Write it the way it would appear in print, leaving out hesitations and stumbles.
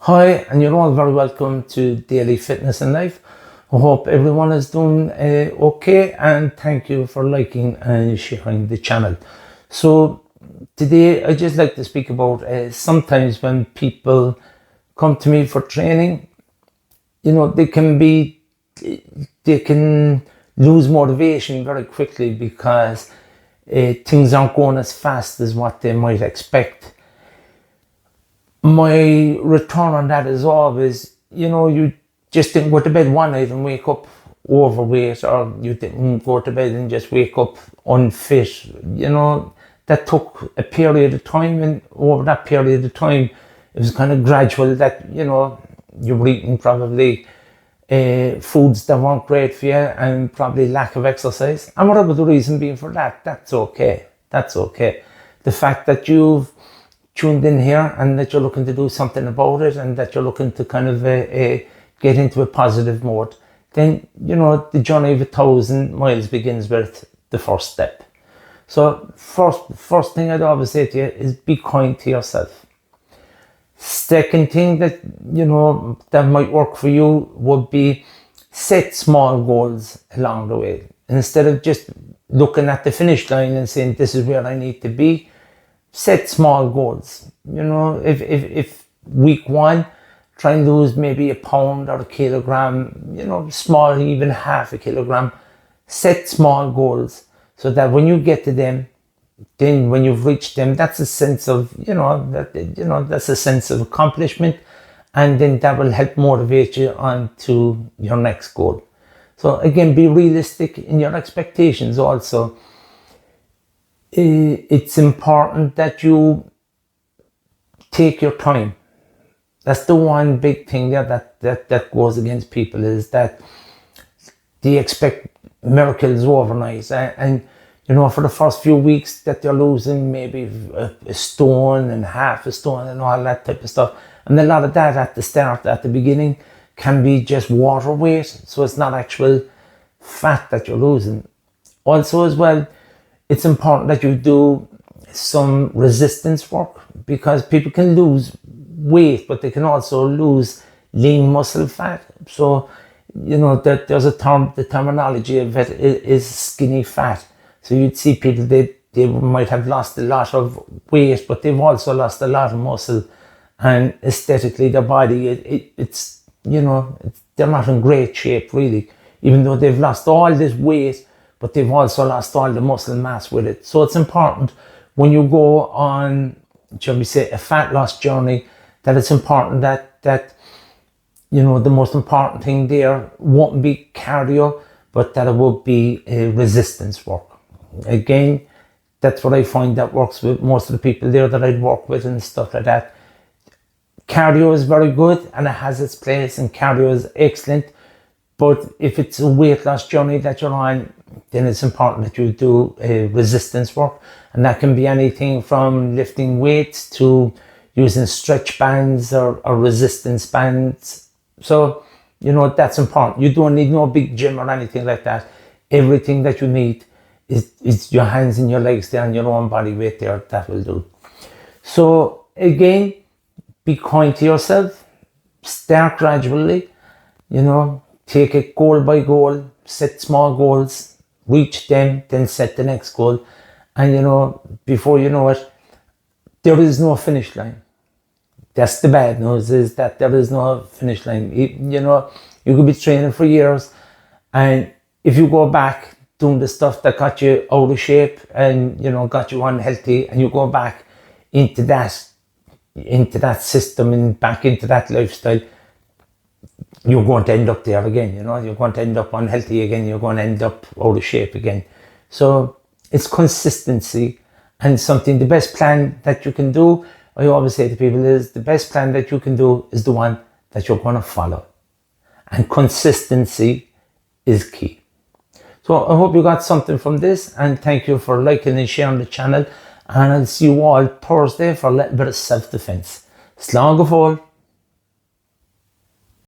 Hi, and you're all very welcome to Daily Fitness and Life. I hope everyone is doing okay, and thank you for liking and sharing the channel. So today I just like to speak about sometimes when people come to me for training, they can lose motivation very quickly because things aren't going as fast as what they might expect. My return on that is always, you just didn't go to bed one night and wake up overweight, or you didn't go to bed and just wake up unfit. That took a period of time, and over that period of time, it was kind of gradual that, you were eating probably foods that weren't great for you and probably lack of exercise. And whatever the reason being for that, that's okay. That's okay. The fact that you've tuned in here and that you're looking to do something about it and that you're looking to kind of get into a positive mode, then the journey of 1,000 miles begins with the first step. So first thing I'd always say to you is be kind to yourself. Second thing that that might work for you would be set small goals along the way. Instead of just looking at the finish line and saying this is where I need to be, set small goals. If week one, try and lose maybe a pound or a kilogram, small, even half a kilogram. Set small goals so that when you get to them, then when you've reached them, that's a sense of, that's a sense of accomplishment. And then that will help motivate you on to your next goal. So again, be realistic in your expectations also. It's important that you take your time. That's the one big thing there that goes against people, is that they expect miracles overnight. And for the first few weeks that they're losing maybe a stone and half a stone and all that type of stuff. And a lot of that at the beginning, can be just water weight. So it's not actual fat that you're losing. Also as well, it's important that you do some resistance work, because people can lose weight, but they can also lose lean muscle fat. So, that there's a term, the terminology of it is skinny fat. So you'd see people, they might have lost a lot of weight, but they've also lost a lot of muscle. And aesthetically, their body, it's they're not in great shape really, even though they've lost all this weight, but they've also lost all the muscle mass with it. So it's important when you go on, shall we say, a fat loss journey, that it's important that the most important thing there won't be cardio, but that it will be resistance work. Again, that's what I find that works with most of the people there that I'd work with and stuff like that. Cardio is very good and it has its place, and cardio is excellent. But if it's a weight loss journey that you're on, then it's important that you do resistance work. And that can be anything from lifting weights to using stretch bands or resistance bands. So, that's important. You don't need no big gym or anything like that. Everything that you need is your hands and your legs there and your own body weight there. That will do. So again, be kind to yourself. Start gradually, take it goal by goal, set small goals, reach them, then set the next goal. And before you know it, there is no finish line. That's the bad news, is that there is no finish line. You could be training for years, and if you go back doing the stuff that got you out of shape and got you unhealthy, and you go back into that system and back into that lifestyle, you're going to end up there again. You're going to end up unhealthy again. You're going to end up out of shape again. So it's consistency, and the best plan that you can do, I always say to people, is the best plan that you can do is the one that you're going to follow. And consistency is key. So I hope you got something from this, and thank you for liking and sharing the channel. And I'll see you all Thursday for a little bit of self-defense. Slán go fóill.